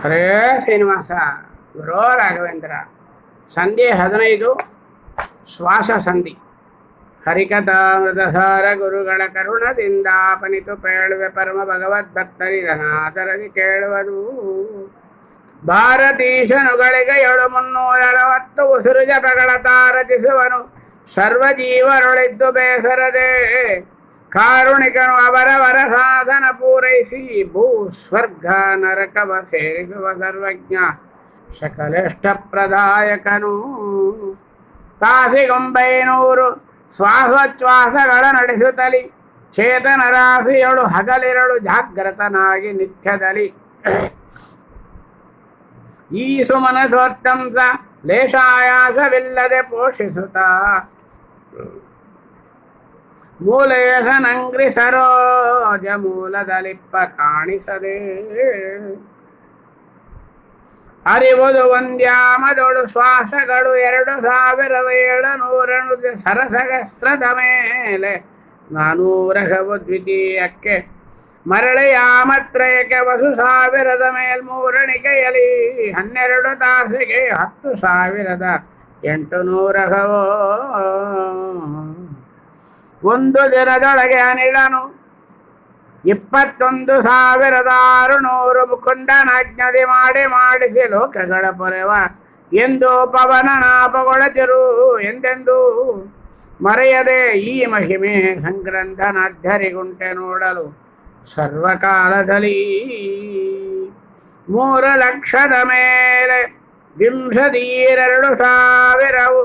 ಹರೇ ಶ್ರೀನಿವಾಸ ಗುರೋ ರಾಘವೇಂದ್ರ. ಸಂಧಿ 15 ಶ್ವಾಸ ಸಂಧಿ. ಹರಿಕಥಾಮೃತಸಾರ ಗುರುಗಳ ಕರುಣದಿಂದಾಪನಿತು ಪೇಳುವೆ ಪರಮ ಭಗವದ್ಭಕ್ತರಿದನಾದರದಿ ಕೇಳುವುದು. ಭಾರತೀಶನುಗಳಿಗೆ 7,360 ಉಸಿರು ಜಪಗಳ ತಾರತಿಸುವನು. ಸರ್ವಜೀವರೊಳಿದ್ದು ಬೇಸರದೆ ಕಾರುಣಿಕನು ಅವರವರ ಸಾಧನ ಪೂರೈಸಿ ಭೂ ಸ್ವರ್ಗ ನರಕವ ಸೇರಿಸುವ ಸರ್ವಜ್ಞ ಸಕಲೇಷ್ಟಪ್ರದಾಯಕನು. ತಾಸಿಗೊಂಬೈನೂರು ಶ್ವಾಸೋಚ್ಛ್ವಾಸಗಳ ನಡೆಸುತ್ತಲಿ ಚೇತನ ರಾಶಿಯಳು ಹಗಲಿರಳು ಜಾಗೃತನಾಗಿ ನಿತ್ಯದಲ್ಲಿ. ಈ ಸುಮನಸೋತ್ತಂಸ ಲೇಷಾಯಾಸವಿಲ್ಲದೆ ಪೋಷಿಸುತ್ತಾ ಮೂಲೇಶನಂಗ್ರಿ ಸರೋಜ ಮೂಲದಲಿಪ್ಪ ಕಾಣಿಸದೆ. ಅರಿವುದು ಒಂದ್ಯಾಮದೊಳು ಶ್ವಾಸಗಳು 2,700 ಸರಸಹಸ್ರದ ಮೇಲೆ 400 ದ್ವಿತೀಯಕ್ಕೆ ಮರಳೆಯಾಮತ್ರಯಕ್ಕೆ ವಸು 1,000 ಮೇಲ್ಮೂರಣಿಕೆಯಲಿ 12 ತಾಸಿಗೆ 10,800 ಒಂದು ದಿನದೊಳಗೆ ಅನಿಳನು 21,600 ಮುಕುಂದನಾಜ್ಞದೆ ಮಾಡಿಸಿ ಲೋಕಗಳ ಪೊರೆವ ಎಂದು ಪವನ ನಾಪಗೊಳತಿರು ಎಂದೆಂದು ಮರೆಯದೆ ಈ ಮಹಿಮೆ ಸಂಗ್ರಂಥನಾಧ್ಯರಿಗುಂಟೆ ನೋಡಲು ಸರ್ವಕಾಲದಲ್ಲಿ. 3 ಲಕ್ಷದ ಮೇಲೆ 22,000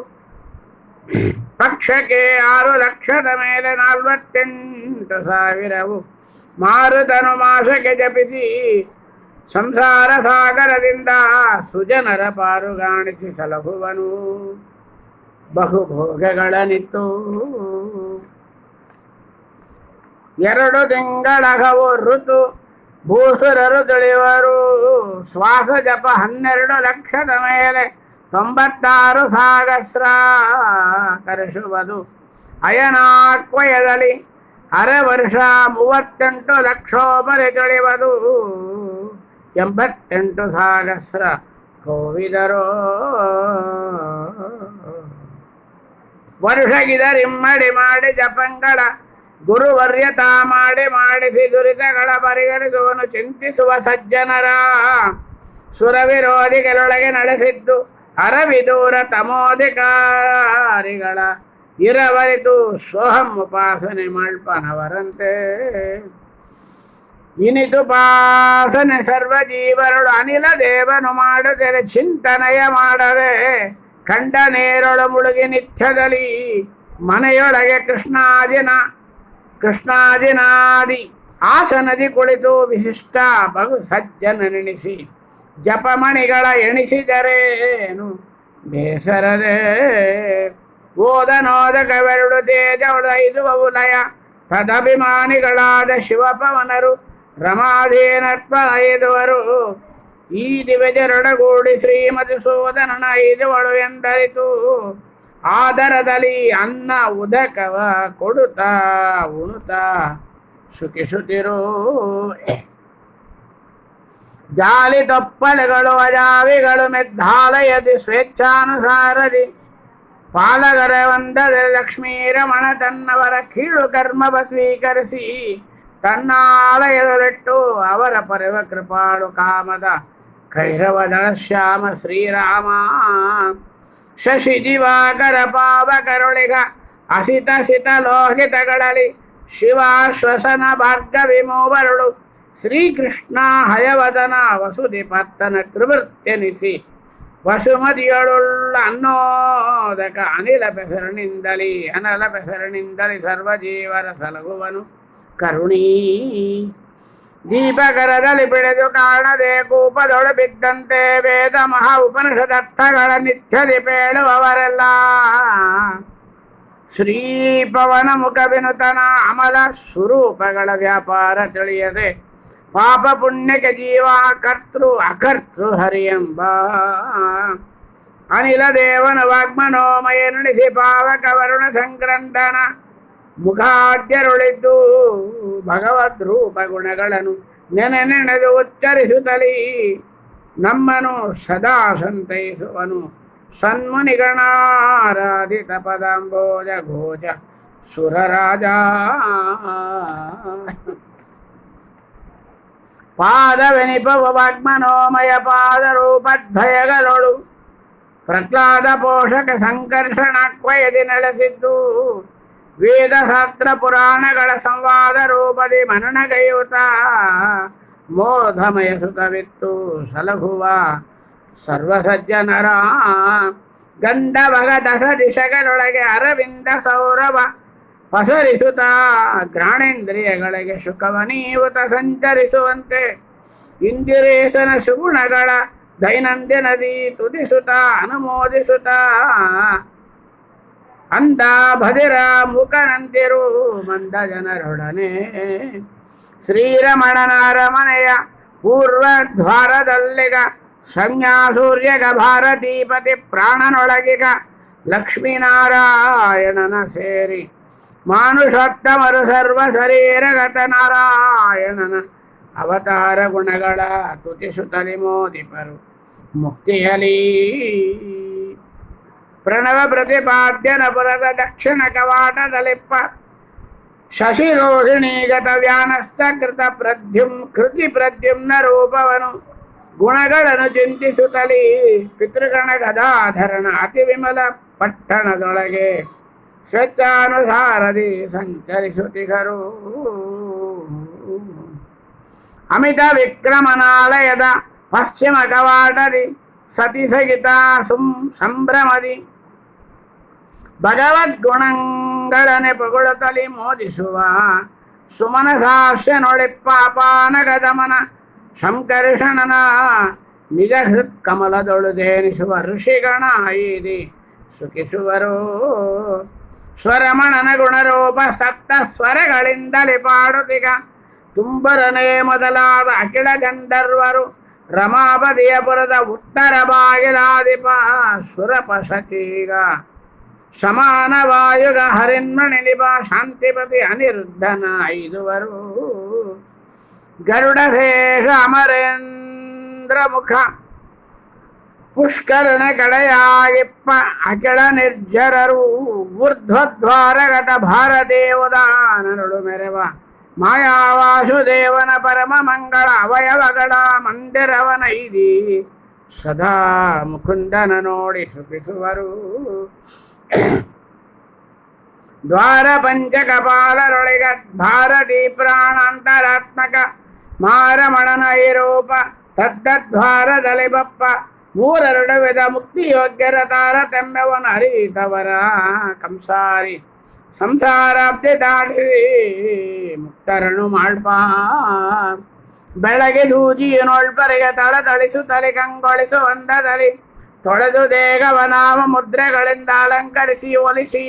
ಪಕ್ಷಕ್ಕೆ 6 ಲಕ್ಷದ ಮೇಲೆ 48,000 ಮಾರುತನು ಮಾಸಕ್ಕೆ ಜಪಿಸಿ ಸಂಸಾರ ಸಾಗರದಿಂದ ಸುಜನರ ಪಾರುಗಾಣಿಸಿ ಸಲಹುವನು. ಬಹುಭೋಗಗಳನಿತ್ತು 2 ತಿಂಗಳಗವು ಋತು ಭೂಸುರರು ತಿಳಿವರು. ಶ್ವಾಸ ಜಪ 12 ಲಕ್ಷದ ಮೇಲೆ 96,000 ಕರೆಸುವುದು. ಅಯನಾಕ್ವಯದಲ್ಲಿ ಅರೆ ವರ್ಷ 38 ಲಕ್ಷೋಪರಿ ತಿಳಿಯುವುದು. 88,000 ಕೋವಿದರು ವರ್ಷಗಿದರಿಮ್ಮಡಿ ಮಾಡಿ ಜಪಂಗಳ ಗುರುವರ್ಯತ ಮಾಡಿಸಿ ದುರಿತಗಳ ಪರಿಹರಿಸುವನು. ಚಿಂತಿಸುವ ಸಜ್ಜನರ ಸುರವಿರೋಧಿಗಳೊಳಗೆ ನಡೆಸಿದ್ದು ಅರವಿದೂರ ತಮೋಧಿಕಾರಿಗಳ ಇರವರಿತು ಸೋಹಂ ಉಪಾಸನೆ ಮಲ್ಪನವರಂತೆ. ಇನಿತುಪಾಸನೆ ಸರ್ವಜೀವರಳು ಅನಿಲ ದೇವನು ಮಾಡದೆ ಚಿಂತನೆಯ ಮಾಡದೆ ಕಂಡ ನೇರೊಳು ಮುಳುಗಿ ನಿತ್ಯದಲ್ಲಿ ಮನೆಯೊಳಗೆ ಕೃಷ್ಣಾದಿನಾದಿ ಆಸನದಿ ಕುಳಿತು ವಿಶಿಷ್ಟ ಬಹು ಸಜ್ಜನ ನೆನೆಸಿ ಜಪಮಣಿಗಳ ಎಣಿಸಿದರೇನು ಬೇಸರದೆ. ಓದನೋದಕವೆರಡು ತೇಜವಳು 5 ಬಹುಲಯ ತದಭಿಮಾನಿಗಳಾದ ಶಿವಪವನರು ರಮಾಧೀನತ್ವ 5 ಈ ದಿವಜರೊಡಗೂಡಿ ಶ್ರೀಮಧುಸೂದನನ 5 ಎಂದರಿತು. ಆದರದಲ್ಲಿ ಅನ್ನ ಉದಕವ ಕೊಡುತ್ತಾ ಉಣುತ್ತಾ ಸುಖಿಸುತ್ತಿರು. ಜಾಲಿ ತಪ್ಪಲೆಗಳು ಅಜಾವಿಗಳು ಮೆದ್ದಾಲಯದಿ ಸ್ವೇಚ್ಛಾನುಸಾರದಿ ಪಾಲಗರ ವಂದದೆ ಲಕ್ಷ್ಮೀರಮಣ ತನ್ನವರ ಕೀಳು ಕರ್ಮವ ಸ್ವೀಕರಿಸಿ ತನ್ನಾಲಯದಲ್ಲಿಟ್ಟು ಅವರ ಪರವ ಕೃಪಾಳು ಕಾಮದ ಕೈರವದಳ ಶ್ಯಾಮ ಶ್ರೀರಾಮ. ಶಶಿ ದಿವಾಕರ ಪಾವಕರುಳಿಗ ಅಸಿತ ಸಿತ ಲೋಹಿತಗಳಲ್ಲಿ ಶಿವಾಶ್ವಸನ ಭಾರ್ಗವಿ ಮೂವರುಳು ಶ್ರೀಕೃಷ್ಣ ಹಯವದನ ವಸುಧಿಪತ್ತನ ತ್ರಿವೃತ್ಯನಿಸಿ ವಸುಮತಿಯಳುಳ್ಳ ಅನ್ನೋದಕ ಅನಲ ಬೆಸರಿನಿಂದಲಿ ಸರ್ವಜೀವರ ಸಲಗುವನು ಕರುಣೀ. ದೀಪಕರದಲ್ಲಿ ಬಿಳೆದು ಕಾಣದೆ ಕೂಪದೊಳು ಬಿದ್ದಂತೆ ವೇದ ಮಹಾ ಉಪನಿಷದರ್ಥಗಳ ನಿತ್ಯದಿ ಪೇಳುವವರೆಲ್ಲ ಶ್ರೀಪವನ ಮುಖ ವಿನುತನ ಅಮಲ ಸ್ವರೂಪಗಳ ವ್ಯಾಪಾರ ತಿಳಿಯದೆ ಪಾಪ ಪುಣ್ಯಕ್ಕೆ ಜೀವ ಕರ್ತೃ ಅಕರ್ತೃ ಹರಿಯೆಂಬ ಅನಿಲ ದೇವನ ವಾಗ್ಮನೋಮಯ ನುಡಿಸಿ ಪಾವಕ ವರುಣ ಸಂಕ್ರಂದನ ಮುಖಾದ್ಯರುಳಿದ್ದು ಭಗವದ್ ರೂಪ ಗುಣಗಳನ್ನು ನೆನೆದು ಉಚ್ಚರಿಸುತ್ತಲೀ ನಮ್ಮನು ಸದಾ ಸಂತೈಸುವನು ಸನ್ಮುನಿಗಣಾರಾಧಿತ ಪದಾಂಬೋಜ ಘೋಜ ಸುರರಾಜ. ಪಾದವೆನಿಪವ ವಾಗ್ಮನೋಮಯ ಪಾದರೂಪದ್ವಯಗಳೊಳು ಪ್ರಹ್ಲಾದ ಪೋಷಕ ಸಂಕರ್ಷಣಾಕ್ವಯದಿ ನೆಲೆಸಿದ್ದು ವೇದಶಾಸ್ತ್ರ ಪುರಾಣಗಳ ಸಂವಾದ ರೂಪದಿ ಮನನಗೈಯುತ ಮೋಧಮಯ ಸುಖವಿತ್ತು ಸಲಹುವ ಸರ್ವಸಜ್ಜನರ. ಗಂಧವಗ ದಶ ದಿಶಗಳೊಳಗೆ ಅರವಿಂದ ಸೌರವ ಪಸರಿಸುತ್ತ ಘ್ರಾಣೇಂದ್ರಿಯಗಳಿಗೆ ಸುಖವನೀಯುತ ಸಂಚರಿಸುವಂತೆ ಇಂದಿರೇಶನ ಸುಗುಣಗಳ ದೈನಂದಿನದಿ ತುದಿಸುತ್ತ ಅನುಮೋದಿಸುತ್ತ ಅಂದ ಭದಿರ ಮುಖನಂತಿರು ಮಂದ ಜನರೊಡನೆ ಶ್ರೀರಮಣನ ಅರಮನೆಯ ಪೂರ್ವದ್ವಾರದಲ್ಲಿಗ ಸಂಜ್ಞಾ ಸೂರ್ಯಗ ಭಾರತೀಪತಿ ಪ್ರಾಣನೊಳಗಿಗ ಲಕ್ಷ್ಮೀನಾರಾಯಣನ ಸೇರಿ ಮಾನುಷೋತ್ತಮರು ಸರ್ವ ಶರೀರಗತ ನಾರಾಯಣನ ಅವತಾರ ಗುಣಗಳ ತುತಿಸುತ್ತಲಿ ಮೋದಿಪರು ಮುಕ್ತಿಯಲಿ. ಪ್ರಣವ ಪ್ರತಿಪಾದ್ಯನ ಪುರದ ದಕ್ಷಿಣ ಕವಾಟದಲಿಪ್ಪ ಶಶಿರೋಹಿಣೀಗತ ವ್ಯಾನಸ್ತಕೃತ ಕೃತಿ ಪ್ರದ್ಯುಮ್ನ ರೂಪವನು ಗುಣಗಳನ್ನು ಚಿಂತಿಸುತ್ತಲೀ ಪಿತೃಗಣ ಗದಾಧರಣ ಅತಿ ವಿಮಲ ಪಟ್ಟಣದೊಳಗೆ ಸ್ವೇಚ್ಛಾನುಸಾರದಿ ಸಂಚರಿಸುತ್ತಿಗರು. ಅಮಿತ ವಿಕ್ರಮನಾಲಯದ ಪಶ್ಚಿಮ ಕವಾಟದಿ ಸತಿ ಸಹಿತ ಸಂಭ್ರಮದಿ ಭಗವದ್ಗುಣಗಳನೆ ಪೊಗಳುತ್ತಲಿ ಮೋದಿಸುವ ಸುಮನಸಾಸ್ಯನೊಳಿಪ್ಪ ಅಪಾನಗದಮನ ಸಂಕರ್ಷಣನ ನಿಜ ಹೃತ್ಕಮಲದೊಳು ಧೇನಿಸುವ ಋಷಿಗಣ ಐದಿ ಸುಖಿಸುವರು. ಸ್ವರಮಣನ ಗುಣರೂಪ ಸಪ್ತ ಸ್ವರಗಳಿಂದಲೇ ಪಾಡುತ್ತಿಗ ತುಂಬರನೇ ಮೊದಲಾದ ಅಖಿಳ ಗಂಧರ್ವರು ರಮಾಪದಿಯಪುರದ ಉತ್ತರ ಬಾಗಿಲಾದಿಪ ಸುರಪಶಕೀಗ ಸಮಾನ ವಾಯುಗ ಹರಿನ್ಮಣಿಲಿಪ ಶಾಂತಿಪತಿ ಅನಿರುದ್ಧನ ಐದುವರು. ಗರುಡಶೇಷ ಅಮರೇಂದ್ರ ಮುಖ ಪುಷ್ಕರಣ ಕಡೆಯಾಗಿಪ್ಪ ಅಖಿಳ ನಿರ್ಜರರು ಊರ್ಧ್ವದ್ವಾರಗತ ಭಾರದೇವದಾನರುಳು ಮೆರವ ಮಾಯಾವಾಸುದೇವನ ಪರಮ ಮಂಗಳ ಅವಯವಗಳ ಮಂದಿರವನೈದಿ ಸದಾ ಮುಕುಂದನ ನೋಡಿ ಸುಖಿಸುವರು. ದ್ವಾರ ಪಂಚಕಪಾಲರೊಳಗ ಭಾರತೀ ಪ್ರಾಣಾಂತರಾತ್ಮಕ ಮಾರಮಣನ ಐರೂಪ ತದ್ದದ್ವಾರದಲ್ಲಿ ಬಪ್ಪ ಮೂರರುಡವಿದ ಮುಕ್ತಿಯೋಗ್ಯರ ತಾರತಮ್ಯವನ ಅರಿತವರ ಕಂಸಾರಿ ಸಂಸಾರಾಬ್ಧಿ ದಾಡಿ ಮುಕ್ತರನು ಮಾಡ್ಪ. ಬೆಳಗ್ಗೆ ದೂಜಿಯನೊಳ್ಪರಿಗೆ ತಳತಳಿಸು ತಲೆ ಕಂಗೊಳಿಸು ಒಂದದಲ್ಲಿ ತೊಳೆದು ದೇಗವನಾಮ ಮುದ್ರೆಗಳಿಂದ ಅಲಂಕರಿಸಿ ಒಲಿಸಿ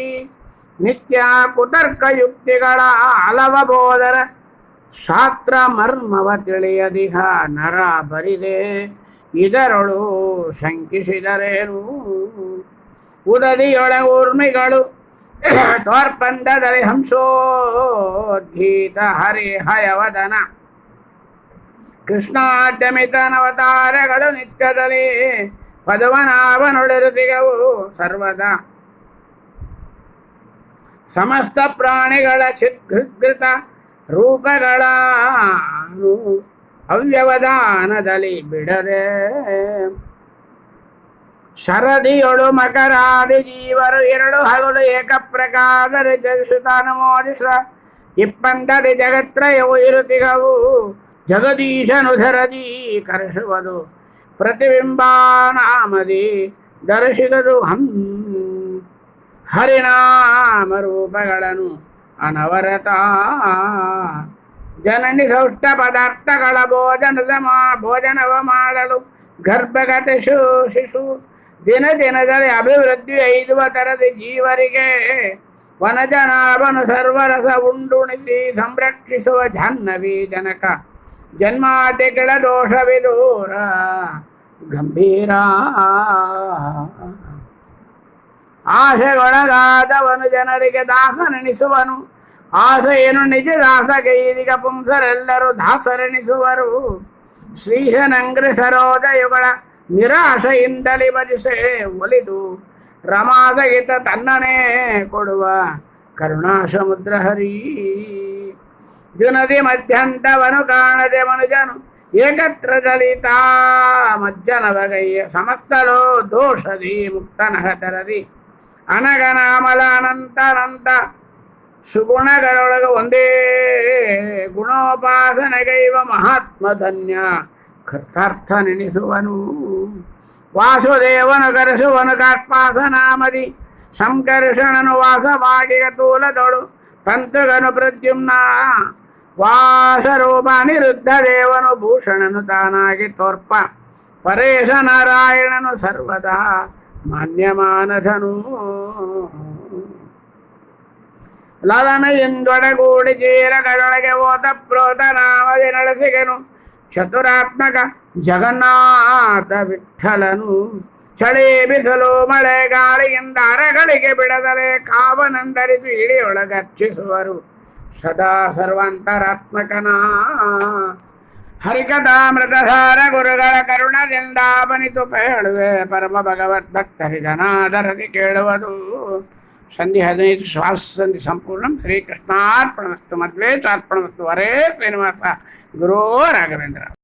ನಿತ್ಯ ಕುತರ್ಕ ಯುಕ್ತಿಗಳ ಹಲವ ಬೋಧರ ಶಾಸ್ತ್ರ ಮರ್ಮವ ತಿಳಿಯದಿಹ ನರ ಬರಿದೆ ಇದರೊಳು ಶಂಕಿಸಿದರೇನು. ಉದದಿಯೊಳ ಊರ್ಮಿಗಳು ತೋರ್ಪಂದದಲ್ಲಿ ಹಂಸೋದ್ಗೀತ ಹರಿಹಯವದನ ಕೃಷ್ಣಾಡ್ಯಮಿತನವತಾರಗಳು ನಿತ್ಯದಲ್ಲಿ ಪದವನಾವನೊಳಿರುತಿಗವು ಸರ್ವದಾ ಸಮಸ್ತ ಪ್ರಾಣಿಗಳ ಚಿದ್ಘೃತ ರೂಪಗಳ ಅವ್ಯವಧಾನದಲ್ಲಿ ಬಿಡದೆ ಶರದಿಯೊಳು ಮಕರಾದಿ ಜೀವರು ಎರಡು ಹಗಲು ಏಕಪ್ರಕಾರದ ಜಗಿಸುತ್ತಾನುಮೋದಿಸ ಇಪ್ಪಂದದಿ ಜಗತ್ರಯವು ಇರುತಿಗವು ಜಗದೀಶನು ಧರದಿ ಕರೆಸುವುದು ಪ್ರತಿಬಿಂಬಾನಾಮದಿ ದರ್ಶಿಗದು ಹರಿನಾಮ ರೂಪಗಳನ್ನು ಅನವರತ ಜನನಿ ಸೌಷ್ಟ ಪದಾರ್ಥಗಳ ಭೋಜನವ ಮಾಡಲು ಗರ್ಭಗತ ಶಿಶು ದಿನ ದಿನದಲ್ಲಿ ಅಭಿವೃದ್ಧಿ ಐದುವ ತರದಿ ಜೀವರಿಗೆ ವನಜನಾಭನು ಸರ್ವರಸ ಉಂಡುಣಿಸಿ ಸಂರಕ್ಷಿಸುವ ಜಾಹ್ನವಿ ಜನಕ ಜನ್ಮಾದಿಗಳ ದೋಷವಿದೂರ ಗಂಭೀರ. ಆಸೆಗೊಳಗಾದವನು ಜನರಿಗೆ ದಾಸನೆನಿಸುವನು ಆಸೆಯನ್ನು ನಿಜ ದಾಸಗೈದಿಗ ಪುಂಸರೆಲ್ಲರೂ ದಾಸರೆನಿಸುವರು. ಶ್ರೀಶನಂಗ್ರಿ ಸರೋಜಯುಗಳ ನಿರಾಶೆಯಿಂದಲೇ ಭಜಿಸೆ ಒಲಿದು ರಮಾಸಹಿತ ತನ್ನನೇ ಕೊಡುವ ಕರುಣಾ ಸಮುದ್ರ ಹರಿ. ಜುನದಿ ಮಧ್ಯಂತವನು ಕಾಣದೆ ಮನುಜನು ಏಕತ್ರ ಜಲಿತಾ ಮಜ್ಜನ ಬಗೆಯ ಸಮಸ್ತಲೋ ದೋಷದಿ ಮುಕ್ತನಹ ತರದಿ ಅನಗನಾಮಲ ಅನಂತ ಸುಗುಣಗಳೊಳಗ ಒಂದೇ ಗುಣೋಪಾಸನೆಗೈವ ಮಹಾತ್ಮ ಧನ್ಯ ಕೃತಾರ್ಥ ನೆನೆಸುವನು. ವಾಸುದೇವನು ಕರೆಸುವನು ಕಾರ್ಪಾಸನಾಮದಿ ಸಂಕರ್ಷಣನು ವಾಸವಾಗಿಗ ತೂಲದೊಳು ತಂತುಗನು ಪ್ರದ್ಯುಮ್ನ ವಾಸರೂಪ ಅನಿರುದ್ಧ ದೇವನು ಭೂಷಣನು ತಾನಾಗಿ ತೋರ್ಪ ಪರೇಶ ನಾರಾಯಣನು ಸರ್ವದಾ ಮಾನ್ಯಮಾನಧನು. ಲಲನೆಯಿಂದೊಡಗೂಡಿ ಚೀರಗಳೊಳಗೆ ಓತ ಪ್ರೋತ ನಾಮದಿ ನಡೆಸಿಗೆನು ಚತುರಾತ್ಮಕ ಜಗನ್ನಾಥ ವಿಠಲನು. ಚಳಿ ಬಿಸಲು ಮಳೆ ಗಾಳಿಯಿಂದ ಅರಗಳಿಗೆ ಬಿಡದಲೆ ಕಾವನಂದರಿದು ಇಳಿಯೊಳಗರ್ಚಿಸುವರು ಸದಾ ಸರ್ವಾಂತರಾತ್ಮಕನ. ಹರಿಕಥಾಮೃತಧಾರ ಗುರುಗಳ ಕರುಣದಿಂದ ಬನಿತು ಹೇಳುವೆ ಪರಮ ಭಗವದ್ ಭಕ್ತರಿ ಜನಾದರದಿ ಕೇಳುವುದು. ಸಂಧಿ 15 ಶ್ವಾಸ ಸಂಧಿ ಸಂಪೂರ್ಣ. ಶ್ರೀಕೃಷ್ಣಾರ್ಪಣಮಸ್ತು. ಮಧ್ವೇಶಾರ್ಪಣಮಸ್ತು. ಹರೇ ಶ್ರೀನಿವಾಸ ಗುರೋ ರಾಘವೇಂದ್ರ.